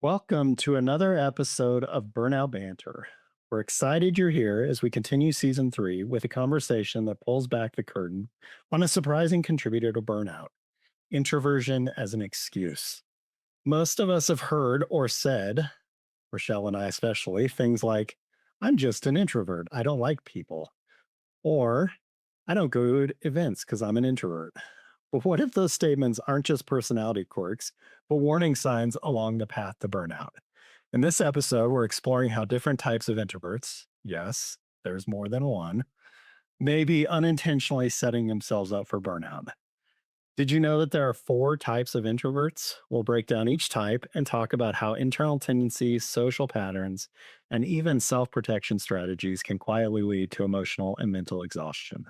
Welcome to another episode of Burnout Banter. We're excited you're here as we continue season 3 with a conversation that pulls back the curtain on a surprising contributor to burnout: introversion as an excuse. Most of us have heard or said, Rachelle and I especially, things like, I'm just an introvert. I don't like people. Or, I don't go to events because I'm an introvert. But what if those statements aren't just personality quirks, but warning signs along the path to burnout? In this episode, we're exploring how different types of introverts, yes, there's more than one, may be unintentionally setting themselves up for burnout. Did you know that there are 4 types of introverts? We'll break down each type and talk about how internal tendencies, social patterns, and even self protection strategies can quietly lead to emotional and mental exhaustion.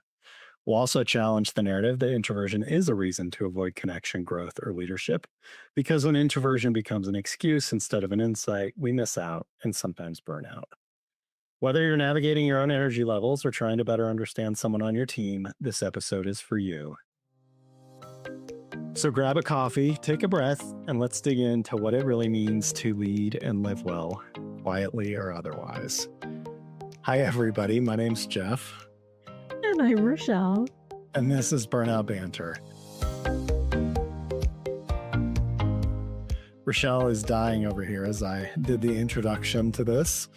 We'll also challenge the narrative that introversion is a reason to avoid connection, growth, or leadership. Because when introversion becomes an excuse instead of an insight, we miss out and sometimes burn out. Whether you're navigating your own energy levels or trying to better understand someone on your team, this episode is for you. So grab a coffee, take a breath, and let's dig into what it really means to lead and live well, quietly or otherwise. Hi, everybody. My name's Jeff. And I'm Rachelle. And this is Burnout Banter. Rachelle is dying over here as I did the introduction to this.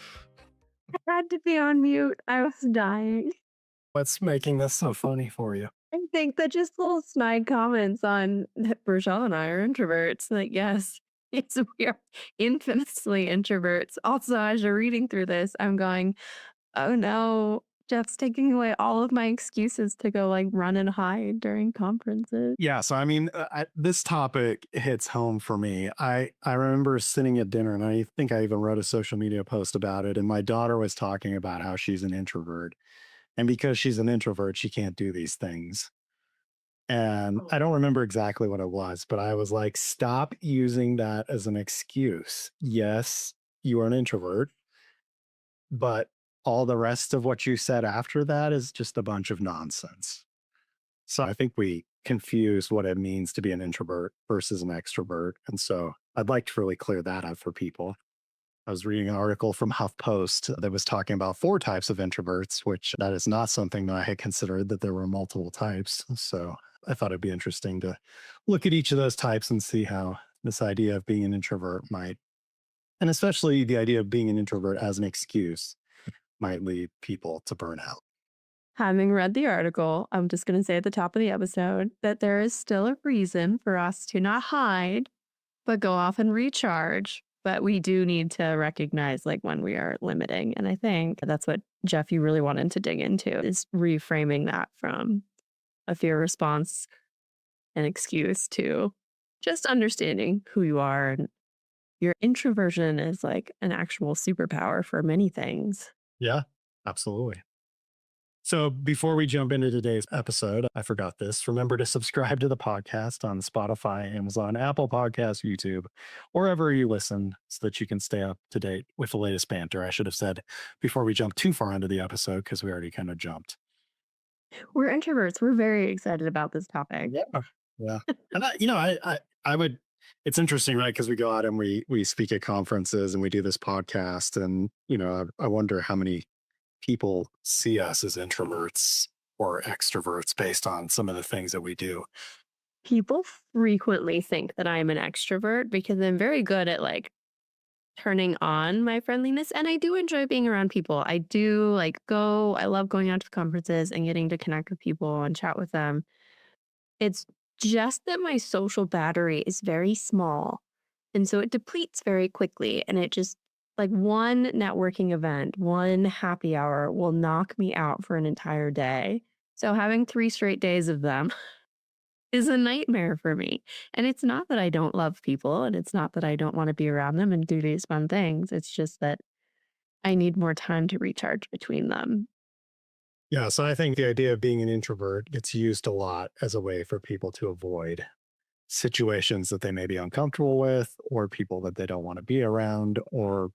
I had to be on mute. I was dying. What's making this so funny for you? I think that just little snide comments on that Rachelle and I are introverts. Like, yes, we are infamously introverts. Also, as you're reading through this, I'm going, oh no, Jeff's taking away all of my excuses to go like run and hide during conferences. Yeah, so I mean, this topic hits home for me. I remember sitting at dinner, and I think I even wrote a social media post about it. And my daughter was talking about how she's an introvert, and because she's an introvert, she can't do these things. And I don't remember exactly what it was, but I was like, stop using that as an excuse. Yes, you are an introvert, but all the rest of what you said after that is just a bunch of nonsense. So I think we confuse what it means to be an introvert versus an extrovert. And so I'd like to really clear that up for people. I was reading an article from HuffPost that was talking about 4 types of introverts, which that is not something that I had considered, that there were multiple types. So I thought it'd be interesting to look at each of those types and see how this idea of being an introvert might, and especially the idea of being an introvert as an excuse, might lead people to burnout. Having read the article, I'm just going to say at the top of the episode that there is still a reason for us to not hide, but go off and recharge. But we do need to recognize like when we are limiting. And I think that's what Jeff, you really wanted to dig into, is reframing that from a fear response and excuse to just understanding who you are. And your introversion is like an actual superpower for many things. Yeah, absolutely. So before we jump into today's episode, I forgot this. Remember to subscribe to the podcast on Spotify, Amazon, Apple Podcasts, YouTube, wherever you listen, so that you can stay up to date with the latest banter. I should have said before we jump too far into the episode, because we already kind of jumped. We're introverts. We're very excited about this topic. Yeah. Yeah. And I would, it's interesting, right? Because we go out and we speak at conferences and we do this podcast. And, I wonder how many people see us as introverts or extroverts based on some of the things that we do. People frequently think that I'm an extrovert because I'm very good at like turning on my friendliness. And I do enjoy being around people. I do I love going out to conferences and getting to connect with people and chat with them. It's just that my social battery is very small. And so it depletes very quickly. And it just, like, one networking event, one happy hour will knock me out for an entire day. So having 3 straight days of them is a nightmare for me. And it's not that I don't love people, and it's not that I don't want to be around them and do these fun things. It's just that I need more time to recharge between them. Yeah. So I think the idea of being an introvert gets used a lot as a way for people to avoid situations that they may be uncomfortable with, or people that they don't want to be around, or,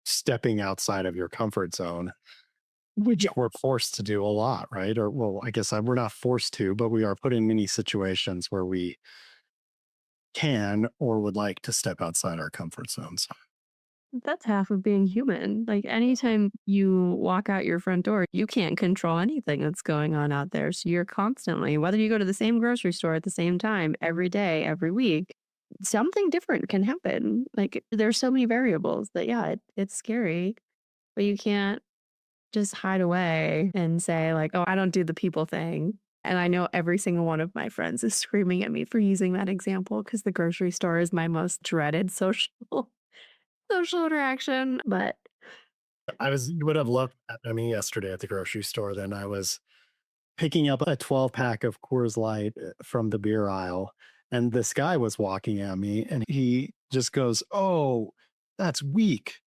stepping outside of your comfort zone, which we're forced to do a lot, right? Or, well, I guess we're not forced to, but we are put in many situations where we can or would like to step outside our comfort zones. That's half of being human. Like anytime you walk out your front door, you can't control anything that's going on out there. So you're constantly, whether you go to the same grocery store at the same time every day, every week, something different can happen. Like there's so many variables that, yeah, it's scary, but you can't just hide away and say, like, oh, I don't do the people thing. And I know every single one of my friends is screaming at me for using that example because the grocery store is my most dreaded social interaction. But You would have looked at me yesterday at the grocery store. Then I was picking up a 12 pack of Coors Light from the beer aisle. And this guy was walking at me and he just goes, "Oh, that's weak."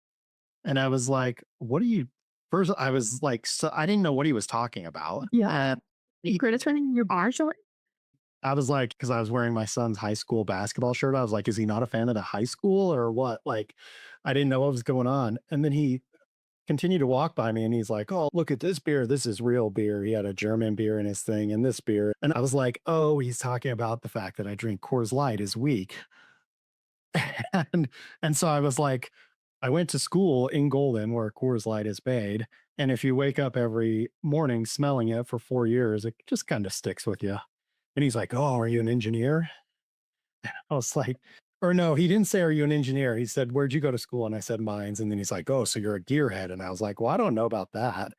And I was like, "What are you?" First, I was like, so I didn't know what he was talking about. yeah, And he, criticizing your bar short. I was like, because I was wearing my son's high school basketball shirt. I was like, is he not a fan of the high school or what? Like, I didn't know what was going on. And then he continued to walk by me and he's like, "Oh, look at this beer. This is real beer." He had a German beer in his thing and this beer. And I was like, "Oh, he's talking about the fact that I drink Coors Light is weak." and and so I was like, I went to school in Golden where Coors Light is made. And if you wake up every morning smelling it for 4 years, it just kind of sticks with you. And he's like, "Oh, are you an engineer?" I was like, or no, he didn't say, "Are you an engineer?" He said, "Where'd you go to school?" And I said, "Mines." And then he's like, "Oh, so you're a gearhead." And I was like, "Well, I don't know about that."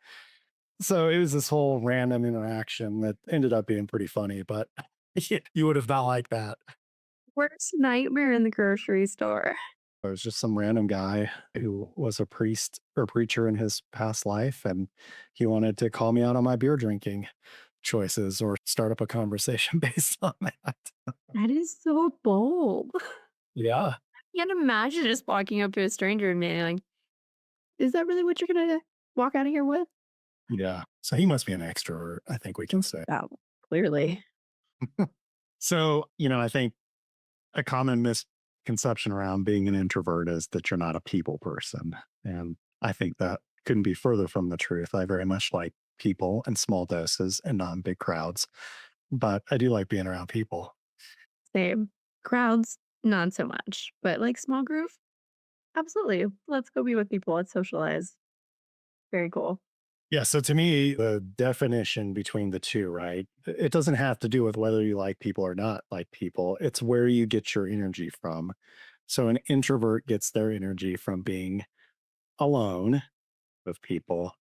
So it was this whole random interaction that ended up being pretty funny, but you would have not liked that. Worst nightmare in the grocery store. It was just some random guy who was a priest or preacher in his past life, and he wanted to call me out on my beer drinking choices or start up a conversation based on that. That is so bold. Yeah. I can't imagine just walking up to a stranger and being like, is that really what you're gonna walk out of here with? Yeah. So he must be an extrovert, I think we can say. Oh, clearly. So, I think a common misconception around being an introvert is that you're not a people person. And I think that couldn't be further from the truth. I very much like people in small doses and not in big crowds, but I do like being around people. Same. Crowds, not so much. But like small group, absolutely. Let's go be with people. Let's socialize. Very cool. Yeah. So to me, the definition between the two, right? It doesn't have to do with whether you like people or not like people. It's where you get your energy from. So an introvert gets their energy from being alone with people,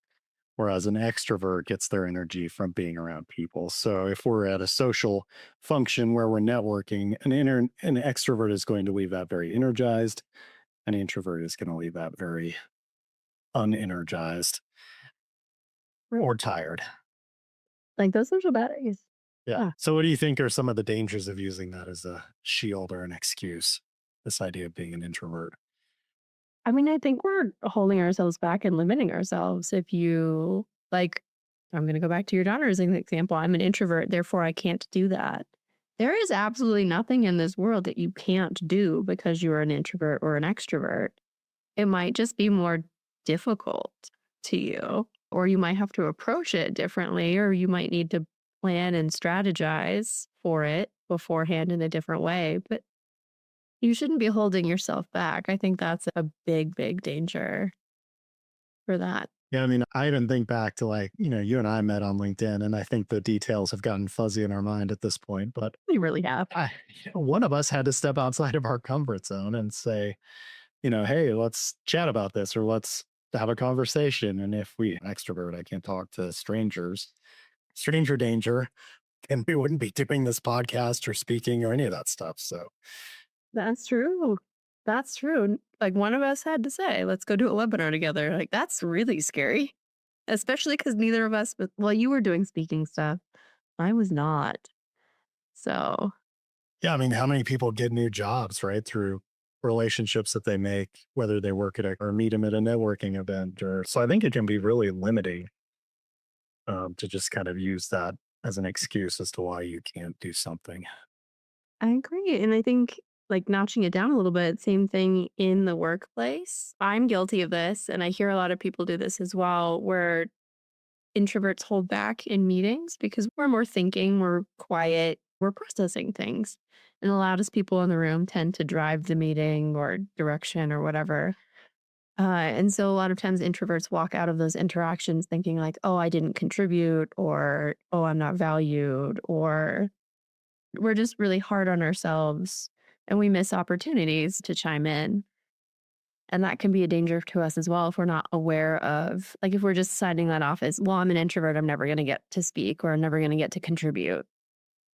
whereas an extrovert gets their energy from being around people. So if we're at a social function where we're networking, an extrovert is going to leave that very energized. An introvert is going to leave that very unenergized or tired. Like those social batteries. Yeah. Yeah. So what do you think are some of the dangers of using that as a shield or an excuse? This idea of being an introvert. I mean, I think we're holding ourselves back and limiting ourselves. If you like, I'm going to go back to your daughter as an example. I'm an introvert, therefore I can't do that. There is absolutely nothing in this world that you can't do because you're an introvert or an extrovert. It might just be more difficult to you, or you might have to approach it differently, or you might need to plan and strategize for it beforehand in a different way. But you shouldn't be holding yourself back. I think that's a big, big danger for that. Yeah, I mean, I even think back to like, you and I met on LinkedIn, and I think the details have gotten fuzzy in our mind at this point. But We really have. I, one of us had to step outside of our comfort zone and say, "Hey, let's chat about this or let's have a conversation." And if we, an extrovert, I can't talk to strangers, stranger danger, and we wouldn't be doing this podcast or speaking or any of that stuff. So, That's true. That's true. Like one of us had to say, let's go do a webinar together. Like that's really scary, especially because neither of us, but well, you were doing speaking stuff. I was not. So yeah, I mean, how many people get new jobs, right? Through relationships that they make, whether they work at or meet them at a networking event or so I think it can be really limiting to just kind of use that as an excuse as to why you can't do something. I agree. And I think like notching it down a little bit, same thing in the workplace. I'm guilty of this. And I hear a lot of people do this as well, where introverts hold back in meetings because we're more thinking, we're quiet. we're processing things. And the loudest people in the room tend to drive the meeting or direction or whatever. And so a lot of times introverts walk out of those interactions thinking like, oh, I didn't contribute, or oh, I'm not valued, or we're just really hard on ourselves and we miss opportunities to chime in. And that can be a danger to us as well if we're not aware of, like, if we're just signing that off as, well, I'm an introvert, I'm never going to get to speak or I'm never going to get to contribute.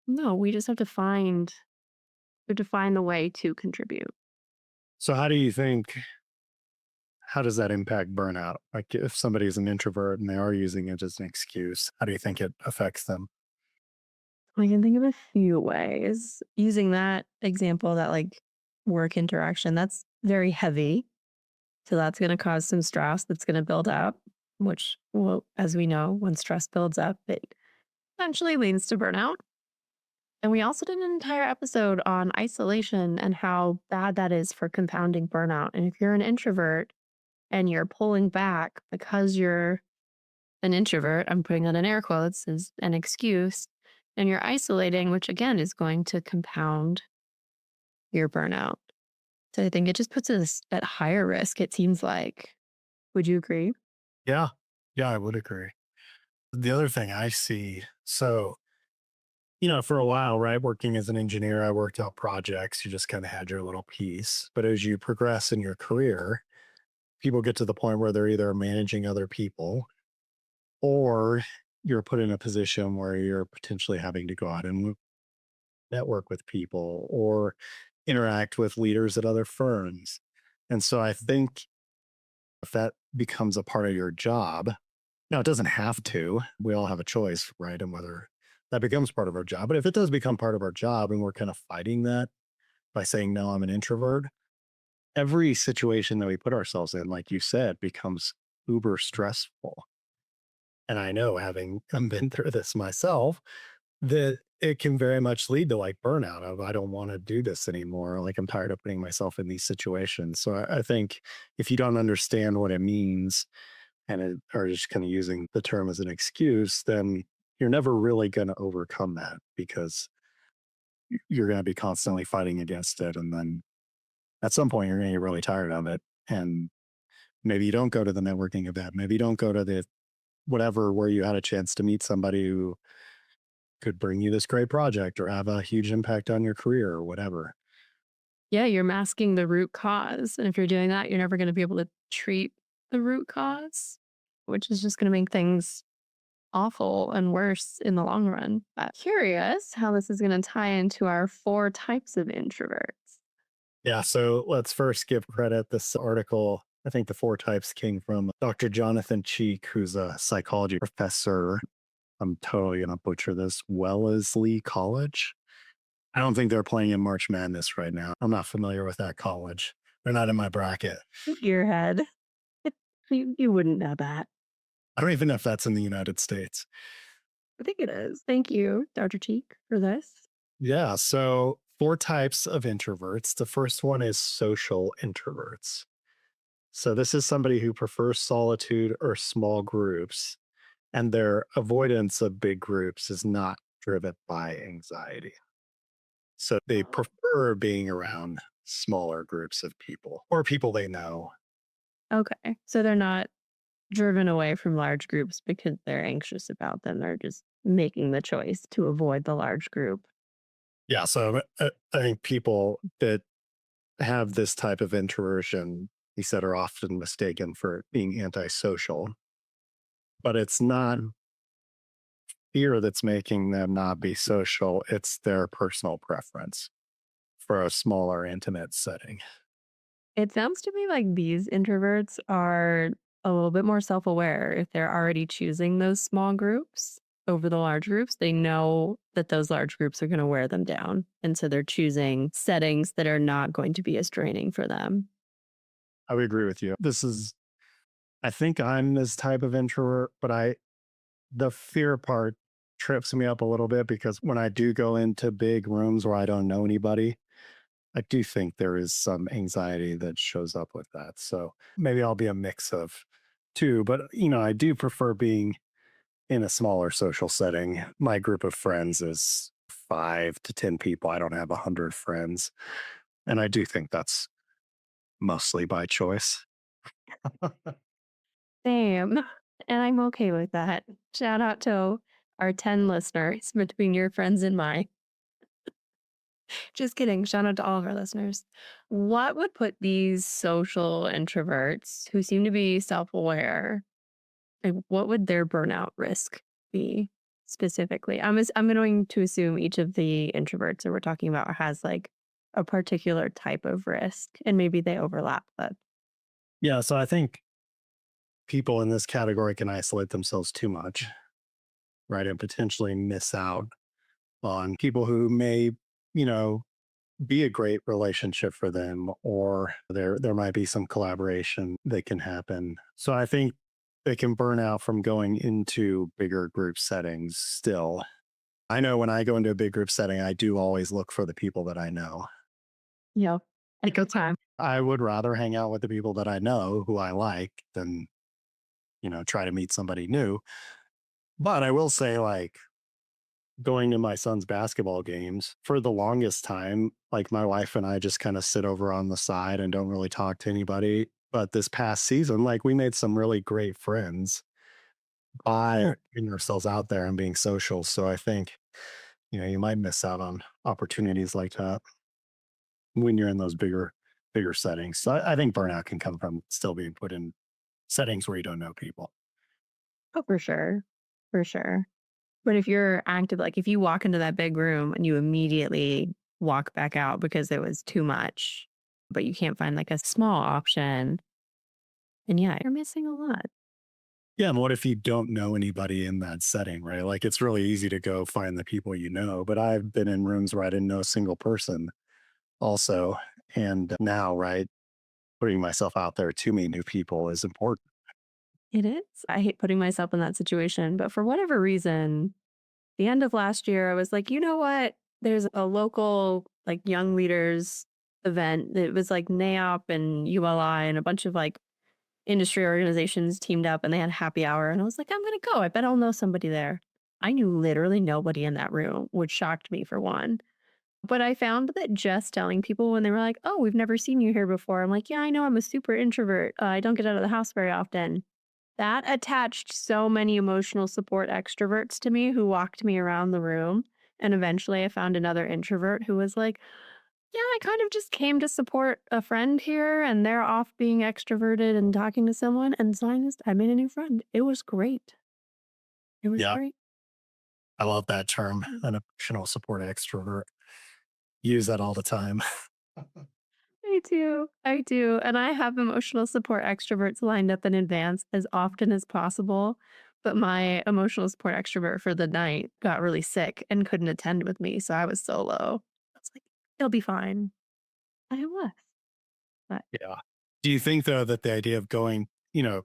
No, we just have to find the way to contribute. So, how does that impact burnout? Like, if somebody's an introvert and they are using it as an excuse, how do you think it affects them? I can think of a few ways. Using that example, that like work interaction, that's very heavy. So that's going to cause some stress that's going to build up, which, well, as we know, when stress builds up, it eventually leads to burnout. And we also did an entire episode on isolation and how bad that is for compounding burnout. And if you're an introvert and you're pulling back because you're an introvert, I'm putting that in air quotes as an excuse, and you're isolating, which again is going to compound your burnout. So I think it just puts us at higher risk, it seems like. Would you agree? Yeah. Yeah, I would agree. The other thing I see, so, for a while, right, working as an engineer, I worked out projects. You just kind of had your little piece. But as you progress in your career, people get to the point where they're either managing other people or you're put in a position where you're potentially having to go out and network with people or interact with leaders at other firms. And so I think if that becomes a part of your job, now it doesn't have to. We all have a choice, right? And whether that becomes part of our job. But if it does become part of our job and we're kind of fighting that by saying, no, I'm an introvert, every situation that we put ourselves in, like you said, becomes uber stressful. And I know, having been through this myself, that it can very much lead to like burnout of, I don't want to do this anymore. Like, I'm tired of putting myself in these situations. So I think if you don't understand what it means and are just kind of using the term as an excuse, then you're never really going to overcome that because you're going to be constantly fighting against it. And then at some point, you're going to get really tired of it. And maybe you don't go to the networking event. Maybe you don't go to the whatever where you had a chance to meet somebody who could bring you this great project or have a huge impact on your career or whatever. Yeah, you're masking the root cause. And if you're doing that, you're never going to be able to treat the root cause, which is just going to make things awful and worse in the long run. Curious how this is going to tie into our four types of introverts. Yeah. So let's first give credit. This article, I think the four types came from Dr. Jonathan Cheek, who's a psychology professor. I'm totally going to butcher this. Wellesley College. I don't think they're playing in March Madness right now. I'm not familiar with that college. They're not in my bracket. Your head. You wouldn't know that. I don't even know if that's in the United States. I think it is. Thank you, Dr. Cheek, for this. Yeah. So, four types of introverts. The first one is social introverts. So, this is somebody who prefers solitude or small groups, and their avoidance of big groups is not driven by anxiety. So, they Oh. prefer being around smaller groups of people or people they know. Okay. So they're not driven away from large groups because they're anxious about them. They're just making the choice to avoid the large group. Yeah. So, I think people that have this type of introversion, he said, are often mistaken for being antisocial, but it's not fear that's making them not be social. It's their personal preference for a smaller, intimate setting. It sounds to me like these introverts are a little bit more self aware. If they're already choosing those small groups over the large groups, they know that those large groups are going to wear them down. And so they're choosing settings that are not going to be as draining for them. I would agree with you. I think I'm this type of introvert, but the fear part trips me up a little bit because when I do go into big rooms where I don't know anybody, I do think there is some anxiety that shows up with that. So maybe I'll be a mix of two, but I do prefer being in a smaller social setting. My group of friends is 5 to 10 people. I don't have 100 friends. And I do think that's mostly by choice. Same. And I'm okay with that. Shout out to our 10 listeners between your friends and mine. Just kidding. Shout out to all of our listeners. What would put these social introverts who seem to be self aware, like, what would their burnout risk be specifically? I'm going to assume each of the introverts that we're talking about has like a particular type of risk and maybe they overlap, but Yeah. So I think people in this category can isolate themselves too much, right? And potentially miss out on people who may, you know, be a great relationship for them, or there might be some collaboration that can happen. So I think they can burn out from going into bigger group settings still. I know when I go into a big group setting, I do always look for the people that I know. yeah, a Because good time. I would rather hang out with the people that I know who I like than, try to meet somebody new. But I will say, like, going to my son's basketball games for the longest time, like my wife and I just kind of sit over on the side and don't really talk to anybody. But this past season, like we made some really great friends by getting ourselves out there and being social. So I think, you might miss out on opportunities like that when you're in those bigger settings. So I think burnout can come from still being put in settings where you don't know people. Oh, for sure. For sure. But if you're active, like if you walk into that big room and you immediately walk back out because it was too much, but you can't find like a small option, and yeah, you're missing a lot. Yeah, and what if you don't know anybody in that setting, right? Like it's really easy to go find the people you know, but I've been in rooms where I didn't know a single person also. And now, right, putting myself out there to meet new people is important. It is. I hate putting myself in that situation, but for whatever reason, the end of last year, I was like, you know what? There's a local like young leaders event. It was like NAOP and ULI and a bunch of like industry organizations teamed up and they had happy hour. And I was like, I'm going to go. I bet I'll know somebody there. I knew literally nobody in that room, which shocked me for one. But I found that just telling people when they were like, oh, we've never seen you here before. I'm like, yeah, I know I'm a super introvert. I don't get out of the house very often. That attached so many emotional support extroverts to me who walked me around the room. And eventually I found another introvert who was like, yeah, I kind of just came to support a friend here and they're off being extroverted and talking to someone. And so I made a new friend. It was great. It was Yeah, great. I love that term, Mm. an emotional support extrovert. Use that all the time. I do. I do. And I have emotional support extroverts lined up in advance as often as possible. But my emotional support extrovert for the night got really sick and couldn't attend with me. So I was solo. I was like, it'll be fine. I was. But Yeah. Do you think though that the idea of going, you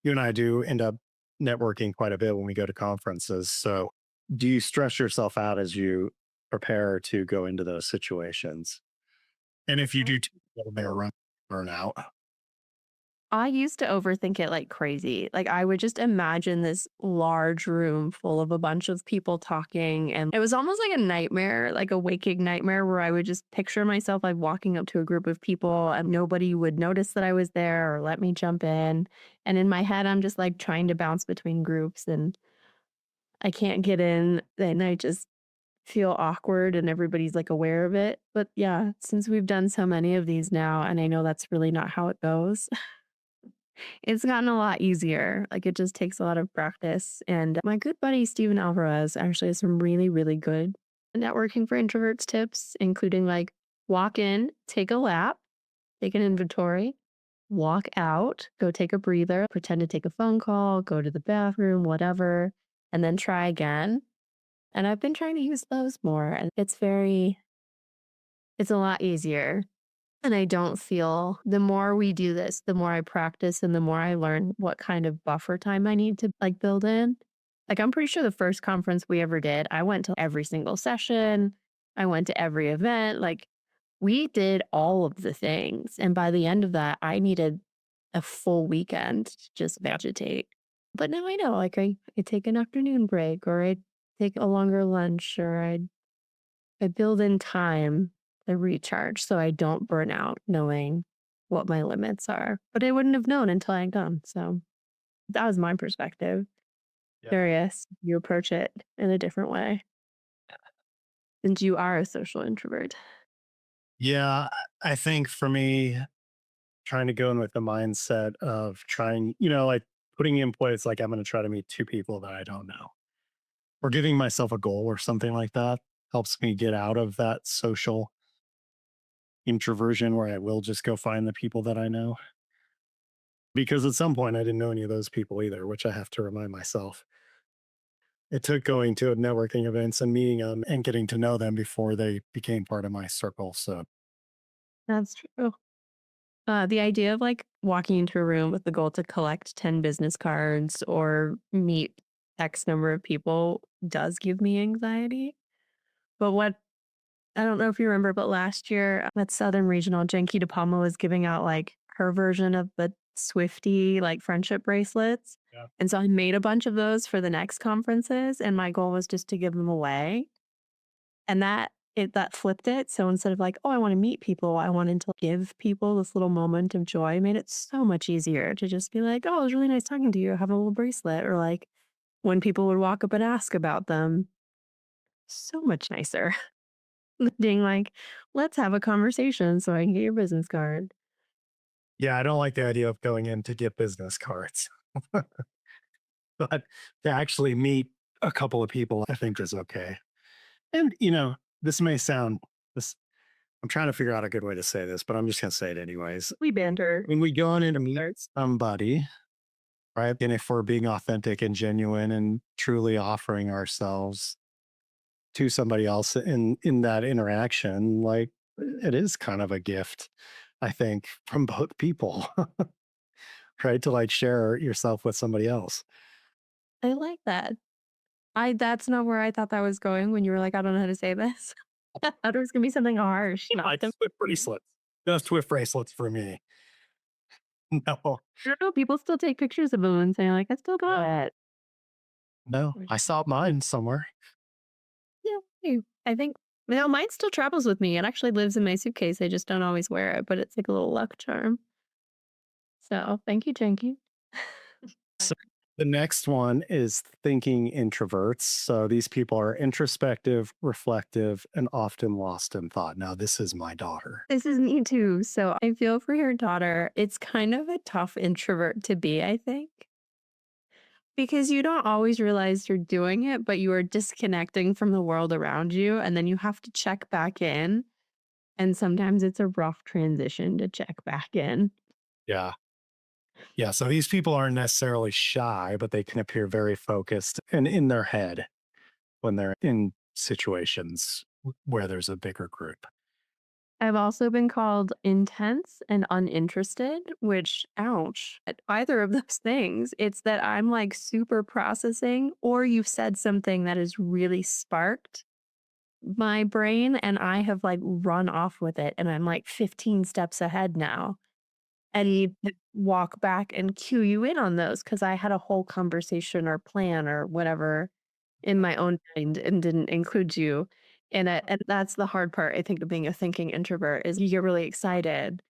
and I do end up networking quite a bit when we go to conferences. So do you stress yourself out as you prepare to go into those situations? And if you do, may run burnout. I used to overthink it like crazy. Like, I would just imagine this large room full of a bunch of people talking, and it was almost like a nightmare, like a waking nightmare where I would just picture myself, like, walking up to a group of people and nobody would notice that I was there or let me jump in, and in my head, I'm just, like, trying to bounce between groups, and I can't get in, and I just feel awkward, and everybody's, like, aware of it, but yeah, since we've done so many of these now, and I know that's really not how it goes, it's gotten a lot easier. Like it just takes a lot of practice. And my good buddy Steven Alvarez actually has some really, really good networking for introverts tips, including like walk in, take a lap, take an inventory, walk out, go take a breather, pretend to take a phone call, go to the bathroom, whatever, and then try again. And I've been trying to use those more. And it's a lot easier. And I don't feel the more we do this, the more I practice and the more I learn what kind of buffer time I need to like build in. Like I'm pretty sure the first conference we ever did, I went to every single session. I went to every event. Like we did all of the things. And by the end of that, I needed a full weekend to just vegetate. But now I know, like I take an afternoon break or I take a longer lunch or I I build in time to recharge so I don't burn out knowing what my limits are. But I wouldn't have known until I had gone. So that was my perspective. Yeah. Curious, if you approach it in a different way since you are a social introvert. Yeah. I think for me, trying to go in with the mindset of trying, like putting in place, like I'm going to try to meet two people that I don't know or giving myself a goal or something like that helps me get out of that social introversion where I will just go find the people that I know. Because at some point I didn't know any of those people either, which I have to remind myself. It took going to networking events and meeting them and getting to know them before they became part of my circle. So, That's true. The idea of like walking into a room with the goal to collect 10 business cards or meet X number of people does give me anxiety. But what I don't know if you remember, but last year at Southern Regional, Jenki De Palma was giving out like her version of the Swifty like friendship bracelets. yeah. And so I made a bunch of those for the next conferences. And my goal was just to give them away. And that flipped it. So instead of like, oh, I want to meet people, I wanted to give people this little moment of joy. Made it so much easier to just be like, oh, it was really nice talking to you. Have a little bracelet. Or like when people would walk up and ask about them, so much nicer than being like, let's have a conversation so I can get your business card. Yeah. I don't like the idea of going in to get business cards, but to actually meet a couple of people, I think is okay. And, this may sound, this, I'm trying to figure out a good way to say this, but I'm just going to say it anyways. We banter. When we go on in to meet Starts. somebody, right? And if we're being authentic and genuine and truly offering ourselves to somebody else in that interaction, like it is kind of a gift, I think, from both people, right? To like share yourself with somebody else. I like that. That's not where I thought that was going when you were like, I don't know how to say this. I thought it was gonna be something harsh. I Not them. Swift bracelets. No Swift bracelets for me. No, I don't know. People still take pictures of them and say, like, I still got it. no. I saw mine somewhere. Yeah, I think mine still travels with me. It actually lives in my suitcase. I just don't always wear it, but it's like a little luck charm. So thank you, Janky. So the next one is thinking introverts. So these people are introspective, reflective, and often lost in thought. Now, this is my daughter. This is me too. So I feel for your daughter. It's kind of a tough introvert to be, I think, because you don't always realize you're doing it, but you are disconnecting from the world around you. And then you have to check back in. And sometimes it's a rough transition to check back in. Yeah. Yeah. So these people aren't necessarily shy, but they can appear very focused and in their head when they're in situations where there's a bigger group. I've also been called intense and uninterested, which, ouch, at either of those things. It's that I'm like super processing, or you've said something that has really sparked my brain, and I have like run off with it. And I'm like 15 steps ahead now. And you walk back and cue you in on those because I had a whole conversation or plan or whatever in my own mind and didn't include you in it. And that's the hard part, I think, of being a thinking introvert is you get really excited,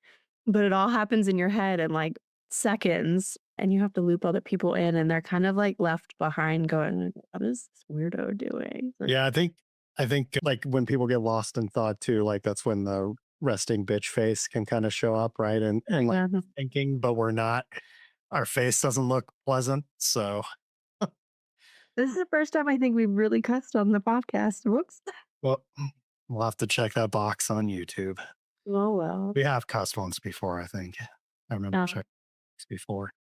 but it all happens in your head in like seconds and you have to loop other people in and they're kind of like left behind going, what is this weirdo doing? Like, Yeah. I think like when people get lost in thought too, like that's when the resting bitch face can kind of show up, right? And like yeah, thinking, but we're not, our face doesn't look pleasant. So, this is the first time I think we've really cussed on the podcast. Whoops. well, we'll have to check that box on YouTube. Oh, well. We have cussed once before, I think. I remember No, checking before.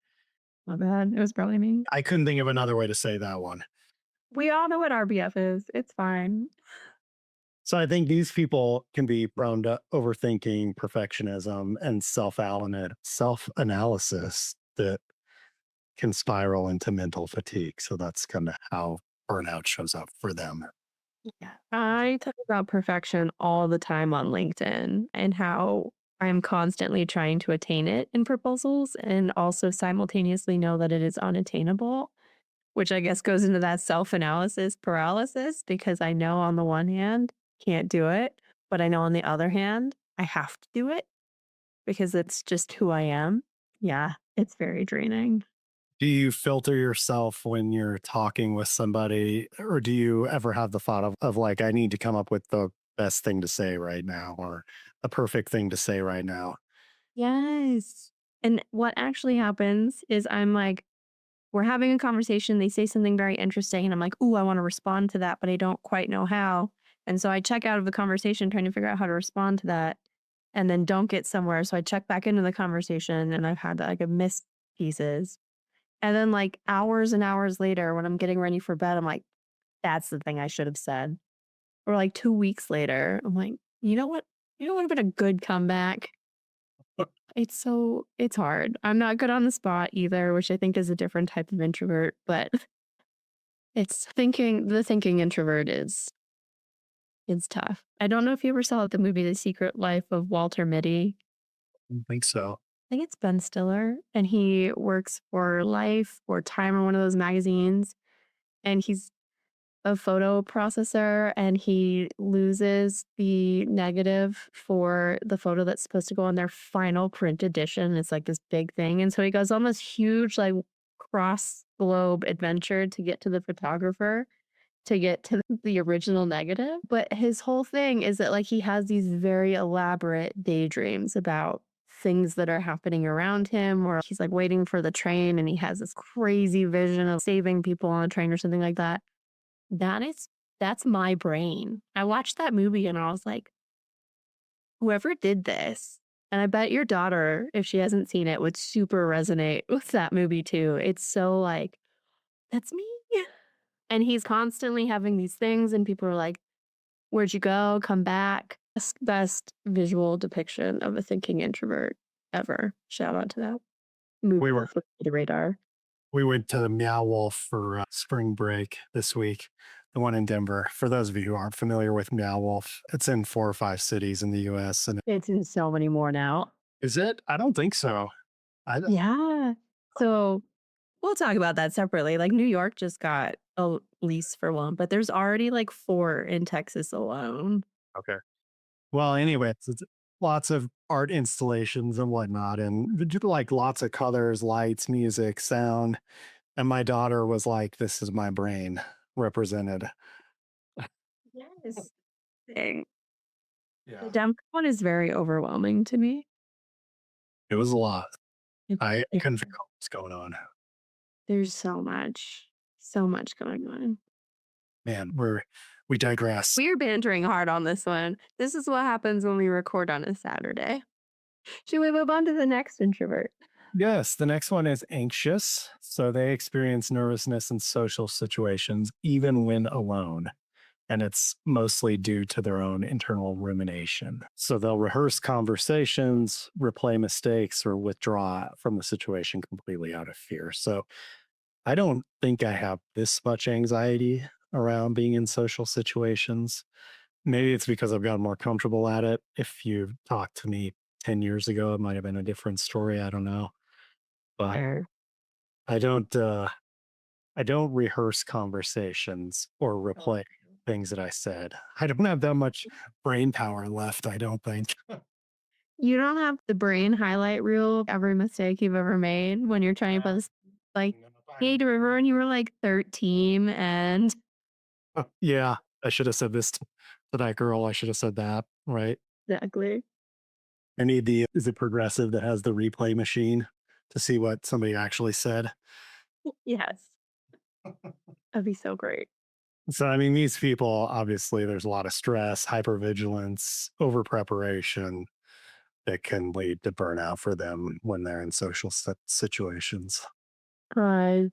my bad. It was probably me. I couldn't think of another way to say that one. We all know what RBF is. It's fine. So I think these people can be prone to overthinking, perfectionism, and self analysis that can spiral into mental fatigue. So that's kind of how burnout shows up for them. Yeah. I talk about perfection all the time on LinkedIn and how I'm constantly trying to attain it in proposals and also simultaneously know that it is unattainable, which I guess goes into that self analysis paralysis because I know on the one hand, can't do it. But I know on the other hand, I have to do it because it's just who I am. Yeah, it's very draining. Do you filter yourself when you're talking with somebody, or do you ever have the thought of like, I need to come up with the best thing to say right now or the perfect thing to say right now? Yes. And what actually happens is I'm like, we're having a conversation. They say something very interesting, and I'm like, ooh, I want to respond to that, but I don't quite know how. And so I check out of the conversation trying to figure out how to respond to that and then don't get somewhere. So I check back into the conversation and I've had like a missed pieces. And then like hours and hours later, when I'm getting ready for bed, I'm like, that's the thing I should have said. Or like 2 weeks later, I'm like, you know what? You know what would have been a good comeback? It's hard. I'm not good on the spot either, which I think is a different type of introvert, but it's thinking introvert is tough. I don't know if you ever saw the movie The Secret Life of Walter Mitty. I don't think so. I think it's Ben Stiller, and he works for Life or Time or one of those magazines, and he's a photo processor and he loses the negative for the photo that's supposed to go on their final print edition. It's like this big thing. And so he goes on this huge, like, cross globe adventure to get to the photographer to get to the original negative. But his whole thing is that, like, he has these very elaborate daydreams about things that are happening around him, or he's like waiting for the train and he has this crazy vision of saving people on a train or something like that. That is that's my brain. I watched that movie and I was like, "Whoever did this," and I bet your daughter, if she hasn't seen it, would super resonate with that movie too. It's so like, "That's me." And he's constantly having these things and people are like, "Where'd you go? Come back." Best visual depiction of a thinking introvert ever. Shout out to that movie We that were flew under the radar. we went to Meow Wolf for spring break this week, the one in Denver. For those of you who aren't familiar with Meow Wolf, it's in 4 or 5 cities in the US. And It's in so many more now. is it? I don't think so. I don't- Yeah. So we'll talk about that separately. Like New York just got a lease for one, but there's already like 4 in Texas alone. okay. Well, anyway, it's lots of art installations and whatnot, and like lots of colors, lights, music, sound. And my daughter was like, "This is my brain represented." Yes. Dang. The Yeah. Denver one is very overwhelming to me. It was a lot. It I yeah, couldn't figure out what's going on. there's so much going on. Man, we digress. We're bantering hard on this one. This is what happens when we record on a Saturday. Should we move on to the next introvert? Yes, the next one is anxious. So they experience nervousness in social situations, even when alone. And it's mostly due to their own internal rumination. So they'll rehearse conversations, replay mistakes, or withdraw from the situation completely out of fear. So I don't think I have this much anxiety around being in social situations. Maybe it's because I've gotten more comfortable at it. If you talked to me 10 years ago, it might have been a different story. I don't know. But Or I don't I don't rehearse conversations or replay things that I said. I don't have that much brain power left, I don't think. you don't have the brain highlight reel of every mistake you've ever made when you're trying to Yeah. post like, "Hey, do you remember when you were, like, 13 and" Yeah, I should have said this to that girl. I should have said that, right? Exactly. I need the is it progressive that has the replay machine to see what somebody actually said. Yes. That'd be so great. So, I mean, these people, obviously, there's a lot of stress, hypervigilance, over preparation that can lead to burnout for them when they're in social situations. Uh,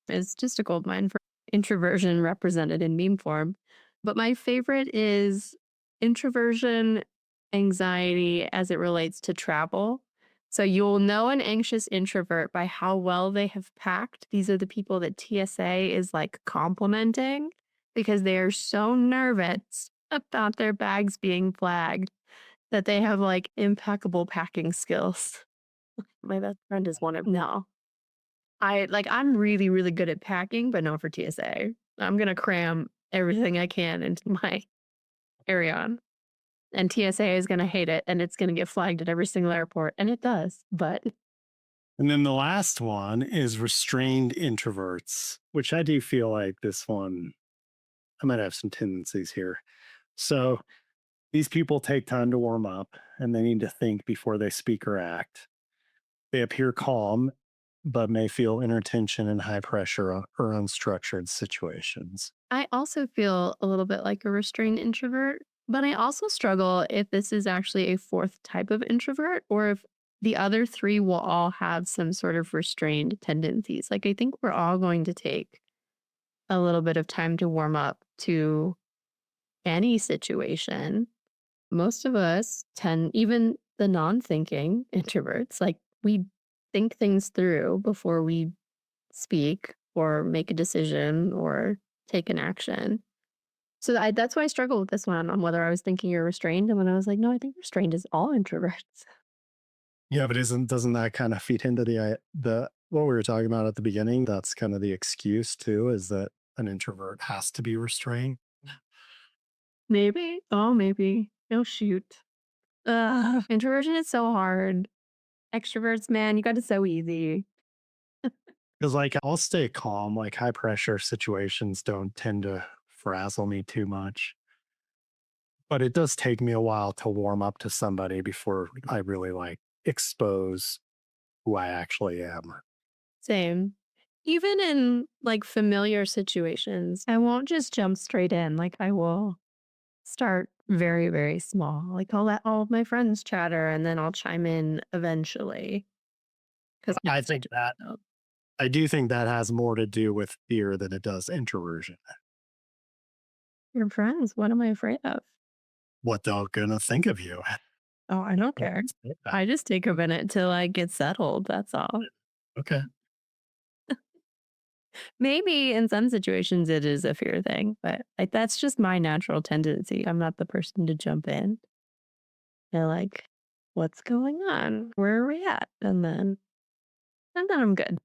it's just a gold mine for introversion represented in meme form. But my favorite is introversion anxiety as it relates to travel. So you'll know an anxious introvert by how well they have packed. These are the people that TSA is like complimenting because they are so nervous about their bags being flagged that they have like impeccable packing skills. My best friend is one of no. I'm really, really good at packing, but not for TSA. I'm gonna cram everything I can into my carry on. And TSA is going to hate it and it's going to get flagged at every single airport. And it does. But And then the last one is restrained introverts, which I do feel like this one, I might have some tendencies here. So these people take time to warm up and they need to think before they speak or act. They appear calm, but may feel inner tension in high pressure or unstructured situations. I also feel a little bit like a restrained introvert, but I also struggle if this is actually a fourth type of introvert or if the other three will all have some sort of restrained tendencies. Like, I think we're all going to take a little bit of time to warm up to any situation. Most of us tend, even the non thinking introverts, like we think things through before we speak or make a decision or take an action. So that's why I struggle with this one on whether I was thinking you're restrained. And when I was like, no, I think restrained is all introverts. Yeah, but doesn't that kind of feed into the what we were talking about at the beginning? That's kind of the excuse too, is that an introvert has to be restrained. Maybe. Oh, maybe. Oh, shoot. Introversion is so hard. Extroverts, man, you got it so easy. Because like I'll stay calm, like high pressure situations don't tend to frazzle me too much. But it does take me a while to warm up to somebody before I really like expose who I actually am. Same. Even in like familiar situations, I won't just jump straight in. Like I will start very, very small. Like I'll let all of my friends chatter and then I'll chime in eventually. Because I think that I do think that has more to do with fear than it does introversion. your friends, what am I afraid of? What they're gonna think of you. Oh, I don't care. I just take a minute till I get settled. That's all. Okay. Maybe in some situations it is a fear thing, but like that's just my natural tendency. I'm not the person to jump in. They're like, what's going on? Where are we at? And then I'm good.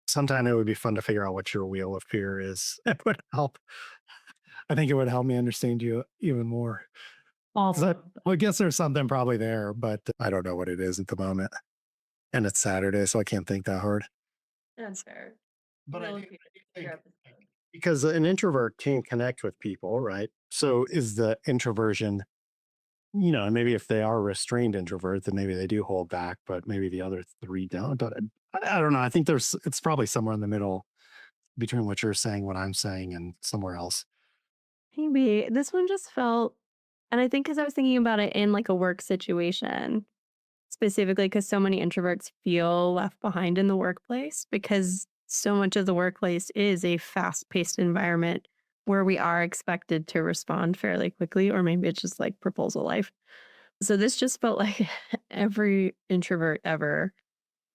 Sometime it would be fun to figure out what your wheel of fear is. It would help. I think it would help me understand you even more. 'Cause Also, I guess there's something probably there, but I don't know what it is at the moment. And it's Saturday, so I can't think that hard. that's fair. But We'll I repeat do your think episode. because an introvert can't connect with people, right? So is the introversion, and maybe if they are restrained introvert, then maybe they do hold back, but maybe the other three don't. But I don't know. I think it's probably somewhere in the middle between what you're saying, what I'm saying, and somewhere else. Maybe this one just felt, and I think because I was thinking about it in like a work situation, specifically because so many introverts feel left behind in the workplace because so much of the workplace is a fast paced environment where we are expected to respond fairly quickly, or maybe it's just like proposal life. So this just felt like every introvert ever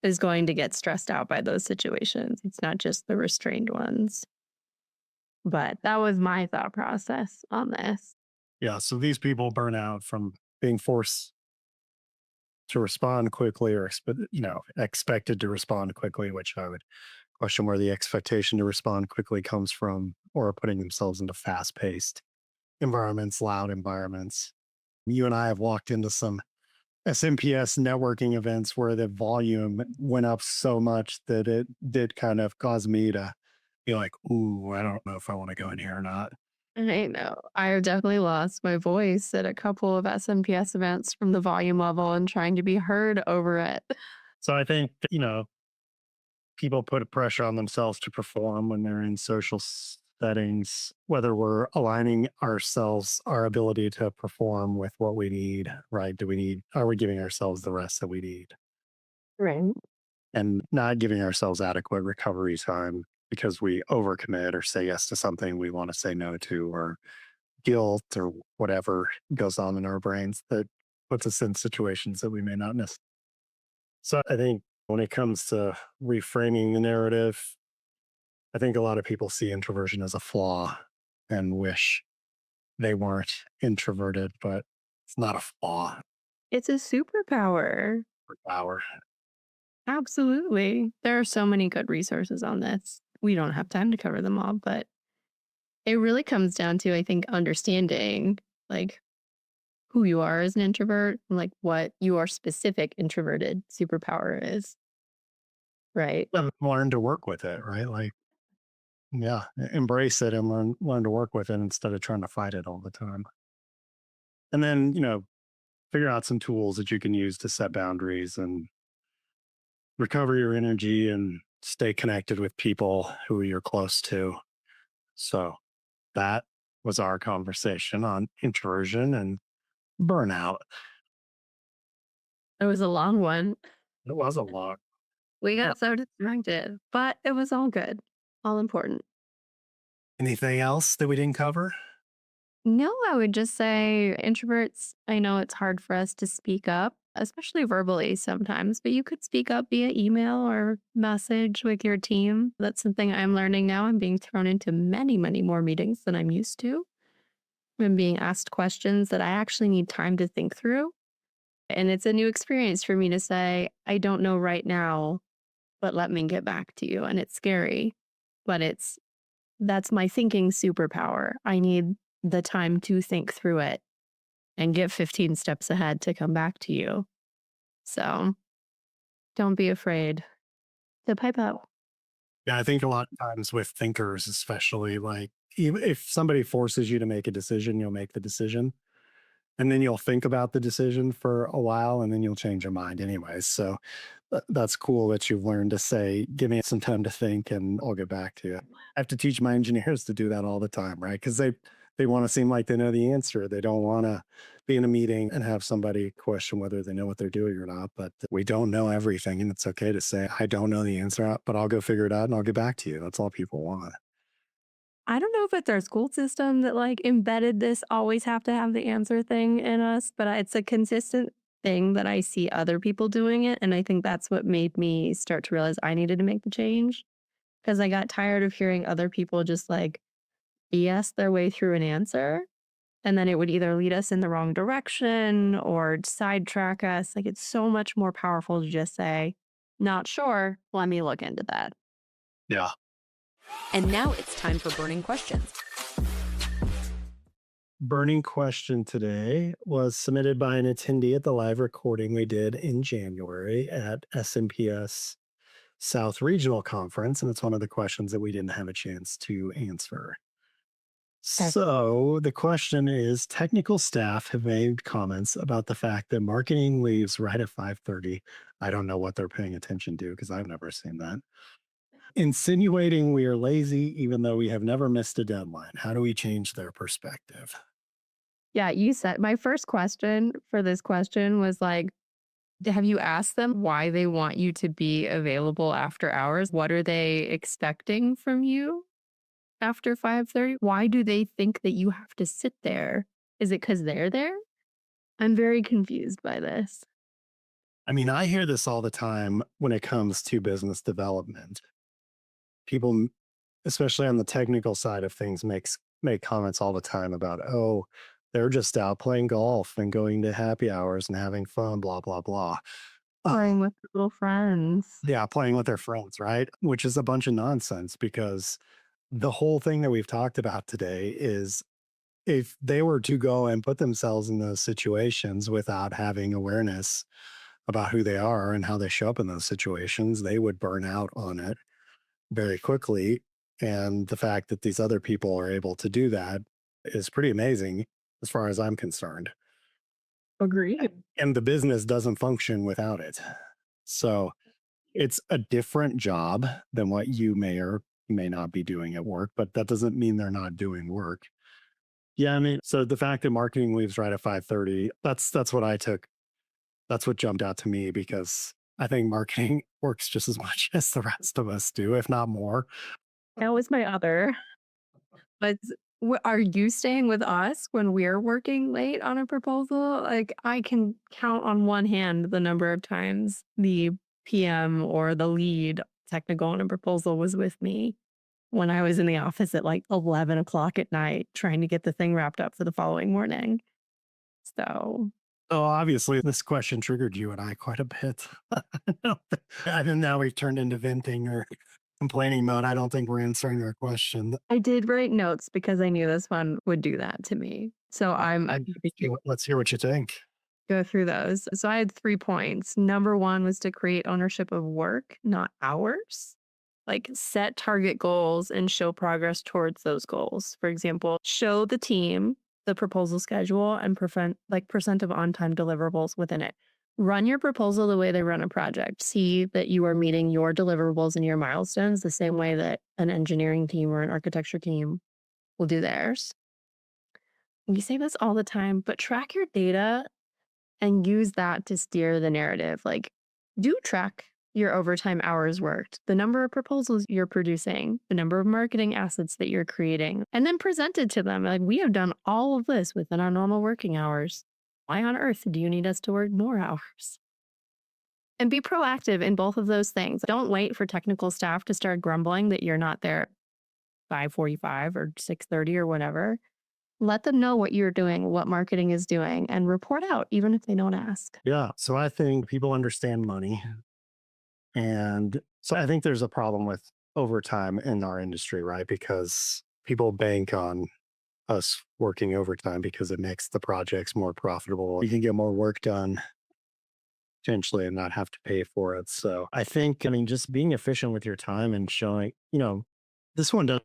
is going to get stressed out by those situations. It's not just the restrained ones. But that was my thought process on this. Yeah. So these people burn out from being forced to respond quickly or expected to respond quickly, which I would question where the expectation to respond quickly comes from, or putting themselves into fast paced environments, loud environments. You and I have walked into some SMPS networking events where the volume went up so much that it did kind of cause me to be like, ooh, I don't know if I want to go in here or not. I know. I have definitely lost my voice at a couple of SMPS events from the volume level and trying to be heard over it. So I think, people put a pressure on themselves to perform when they're in social settings, whether we're aligning ourselves, our ability to perform with what we need, right? Are we giving ourselves the rest that we need Right. and not giving ourselves adequate recovery time because we overcommit or say yes to something we want to say no to, or guilt or whatever goes on in our brains that puts us in situations that we may not necessarily. So I think when it comes to reframing the narrative, I think a lot of people see introversion as a flaw and wish they weren't introverted, but it's not a flaw It's a superpower. or power. Absolutely. There are so many good resources on this. We don't have time to cover them all, but it really comes down to, I think, understanding. like who you are as an introvert, and like what your specific introverted superpower is, right? And learn to work with it, right? Like, yeah, embrace it and learn to work with it instead of trying to fight it all the time. And then, figure out some tools that you can use to set boundaries and recover your energy and stay connected with people who you're close to. So that was our conversation on introversion and burnout. It was a long one. It was a lot. We Yeah. got so distracted, but it was all good, all important. Anything else that we didn't cover? No, I would just say introverts, I know it's hard for us to speak up, especially verbally sometimes, but you could speak up via email or message with your team. That's something I'm learning now. I'm being thrown into many, many more meetings than I'm used to. I'm being asked questions that I actually need time to think through. And it's a new experience for me to say, I don't know right now, but let me get back to you. And it's scary, but that's my thinking superpower. I need the time to think through it and get 15 steps ahead to come back to you. So don't be afraid to pipe up. Yeah, I think a lot of times with thinkers, especially, like, even if somebody forces you to make a decision, you'll make the decision. And then you'll think about the decision for a while and then you'll change your mind anyways. So that's cool that you've learned to say, give me some time to think and I'll get back to you. I have to teach my engineers to do that all the time, right? Because they want to seem like they know the answer. They don't want to be in a meeting and have somebody question whether they know what they're doing or not. But we don't know everything. And it's okay to say, I don't know the answer, but I'll go figure it out and I'll get back to you. That's all people want. I don't know if it's our school system that like embedded this always have to have the answer thing in us, but it's a consistent thing that I see other people doing it. And I think that's what made me start to realize I needed to make the change because I got tired of hearing other people just like BS their way through an answer. And then it would either lead us in the wrong direction or sidetrack us. Like it's so much more powerful to just say, not sure. Let me look into that. Yeah. And now it's time for burning questions. Burning question today was submitted by an attendee at the live recording we did in January at SMPS South Regional Conference. And it's one of the questions that we didn't have a chance to answer. Okay. So the question is, technical staff have made comments about the fact that marketing leaves right at 5:30. I don't know what they're paying attention to because I've never seen that. Insinuating we are lazy even though we have never missed a deadline. How do we change their perspective? Yeah, you said my first question for this question was like, have you asked them why they want you to be available after hours? What are they expecting from you after 5:30? Why do they think that you have to sit there? Is it because they're there? I'm very confused by this. I mean, I hear this all the time when it comes to business development. People, especially on the technical side of things, make comments all the time about, oh, they're just out playing golf and going to happy hours and having fun, blah, blah, blah. Playing with little friends. Yeah, playing with their friends, right? Which is a bunch of nonsense because the whole thing that we've talked about today is if they were to go and put themselves in those situations without having awareness about who they are and how they show up in those situations, they would burn out on it very quickly. And the fact that these other people are able to do that is pretty amazing as far as I'm concerned. Agreed. And the business doesn't function without it. So it's a different job than what you may or may not be doing at work, but that doesn't mean they're not doing work. Yeah, I mean, so the fact that marketing leaves right at 5:30, that's what I took. That's what jumped out to me because I think marketing works just as much as the rest of us do, if not more. That was my other. But are you staying with us when we're working late on a proposal? Like, I can count on one hand the number of times the PM or the lead technical on a proposal was with me when I was in the office at like 11 o'clock at night trying to get the thing wrapped up for the following morning. So, So obviously, this question triggered you and I quite a bit. I think now we've turned into venting or complaining mode. I don't think we're answering our question. I did write notes because I knew this one would do that to me. So I'm I, happy to let's hear what you think. go through those. So I had 3 points. Number one was to create ownership of work, not hours. Like set target goals and show progress towards those goals. For example, show the team the proposal schedule and percent of on-time deliverables within it. Run your proposal the way they run a project. See that you are meeting your deliverables and your milestones the same way that an engineering team or an architecture team will do theirs. We say this all the time, but track your data and use that to steer the narrative. Like, do track your overtime hours worked, the number of proposals you're producing, the number of marketing assets that you're creating, and then present it to them. Like, we have done all of this within our normal working hours. Why on earth do you need us to work more hours? And be proactive in both of those things. Don't wait for technical staff to start grumbling that you're not there at 5:45 or 6:30 or whatever. Let them know what you're doing, what marketing is doing, and report out, even if they don't ask. Yeah. So I think people understand money. And so I think there's a problem with overtime in our industry, right? Because people bank on us working overtime because it makes the projects more profitable. You can get more work done potentially and not have to pay for it. So I think, I mean, just being efficient with your time and showing, this one does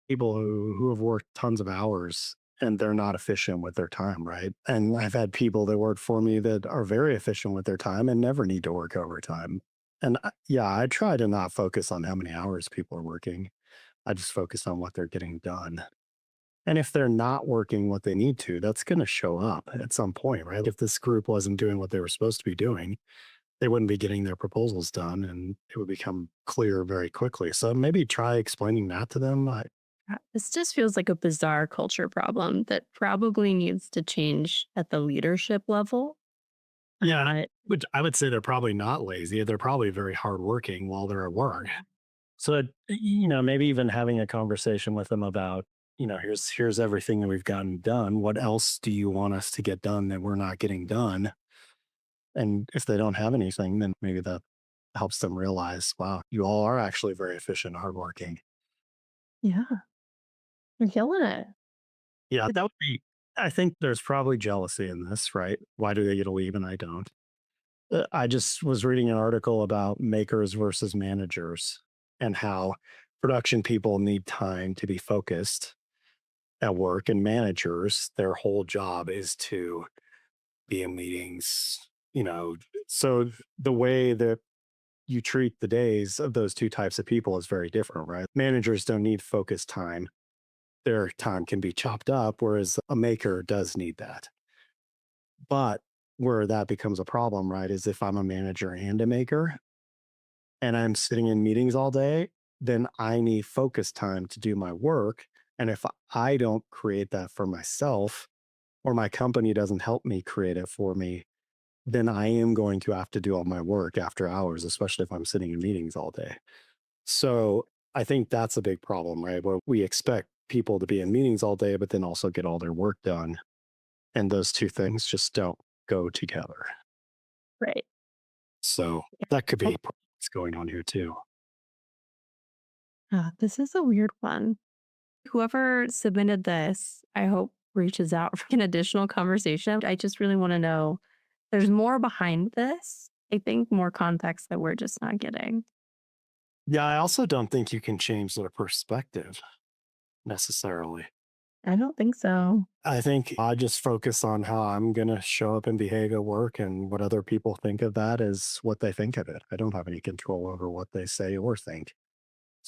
people who have worked tons of hours and they're not efficient with their time, right? And I've had people that work for me that are very efficient with their time and never need to work overtime. And yeah, I try to not focus on how many hours people are working. I just focus on what they're getting done. And if they're not working what they need to, that's going to show up at some point, right? If this group wasn't doing what they were supposed to be doing, they wouldn't be getting their proposals done and it would become clear very quickly. So maybe try explaining that to them. This just feels like a bizarre culture problem that probably needs to change at the leadership level. Yeah, and Uh, I would say they're probably not lazy. They're probably very hardworking while they're at work. So, maybe even having a conversation with them about, here's everything that we've gotten done. What else do you want us to get done that we're not getting done? And if they don't have anything, then maybe that helps them realize, wow, you all are actually very efficient, hardworking. yeah, you're killing it. Yeah, that would be. I think there's probably jealousy in this, right? Why do they get to leave and I don't? I just was reading an article about makers versus managers and how production people need time to be focused at work, and managers, their whole job is to be in meetings, So the way that you treat the days of those two types of people is very different, right? Managers don't need focused time. Their time can be chopped up, whereas a maker does need that. But where that becomes a problem, right, is if I'm a manager and a maker and I'm sitting in meetings all day, then I need focus time to do my work. And if I don't create that for myself or my company doesn't help me create it for me, then I am going to have to do all my work after hours, especially if I'm sitting in meetings all day. So I think that's a big problem, right? Where we expect people to be in meetings all day, but then also get all their work done. And those two things just don't go together. Right. So that could be what's going on here too. This is a weird one. Whoever submitted this, I hope reaches out for an additional conversation. I just really want to know there's more behind this. I think more context that we're just not getting. Yeah, I also don't think you can change their perspective necessarily. I don't think so. I think I just focus on how I'm going to show up and behave at work, and what other people think of that is what they think of it. I don't have any control over what they say or think.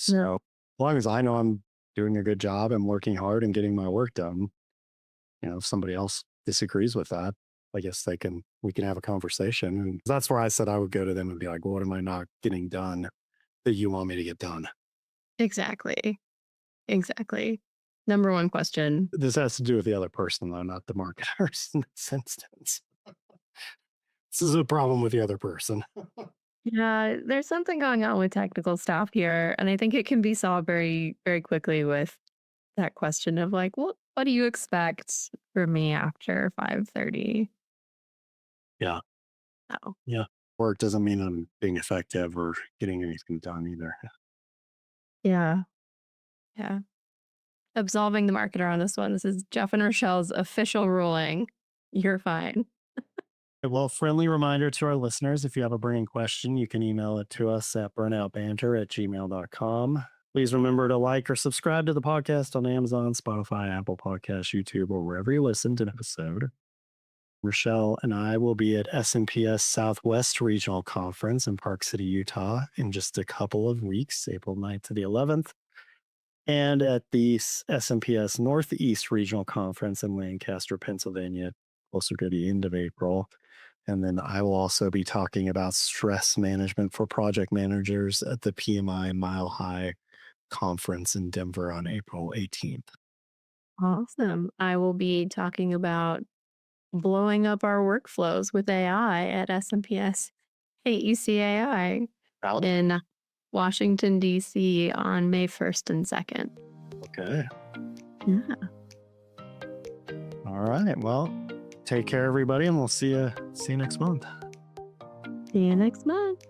No. So, as long as I know I'm doing a good job and working hard and getting my work done, if somebody else disagrees with that, I guess we can have a conversation. And that's where I said I would go to them and be like, what am I not getting done that you want me to get done? Exactly. Exactly. Number one question. This has to do with the other person, though, not the marketers in this instance. This is a problem with the other person. Yeah, there's something going on with technical staff here. And I think it can be solved very, very quickly with that question of like, what do you expect from me after 5:30? Yeah. Oh. Yeah. Work doesn't mean I'm being effective or getting anything done either. Yeah. Yeah. Absolving the marketer on this one. This is Jeff and Rochelle's official ruling. You're fine. Well, friendly reminder to our listeners, if you have a burning question, you can email it to us at burnoutbanter@gmail.com. Please remember to like or subscribe to the podcast on Amazon, Spotify, Apple Podcasts, YouTube, or wherever you listen to an episode. Rochelle and I will be at SNPS Southwest Regional Conference in Park City, Utah in just a couple of weeks, April 9th to the 11th, and at the SNPS Northeast Regional Conference in Lancaster, Pennsylvania, closer to the end of April. And then I will also be talking about stress management for project managers at the PMI Mile High Conference in Denver on April 18th. Awesome. I will be talking about blowing up our workflows with AI at SMPS AECAI Out. in Washington, D.C. on May 1st and 2nd. Okay. Yeah. All right. Well, take care, everybody, and we'll see you next month. See you next month.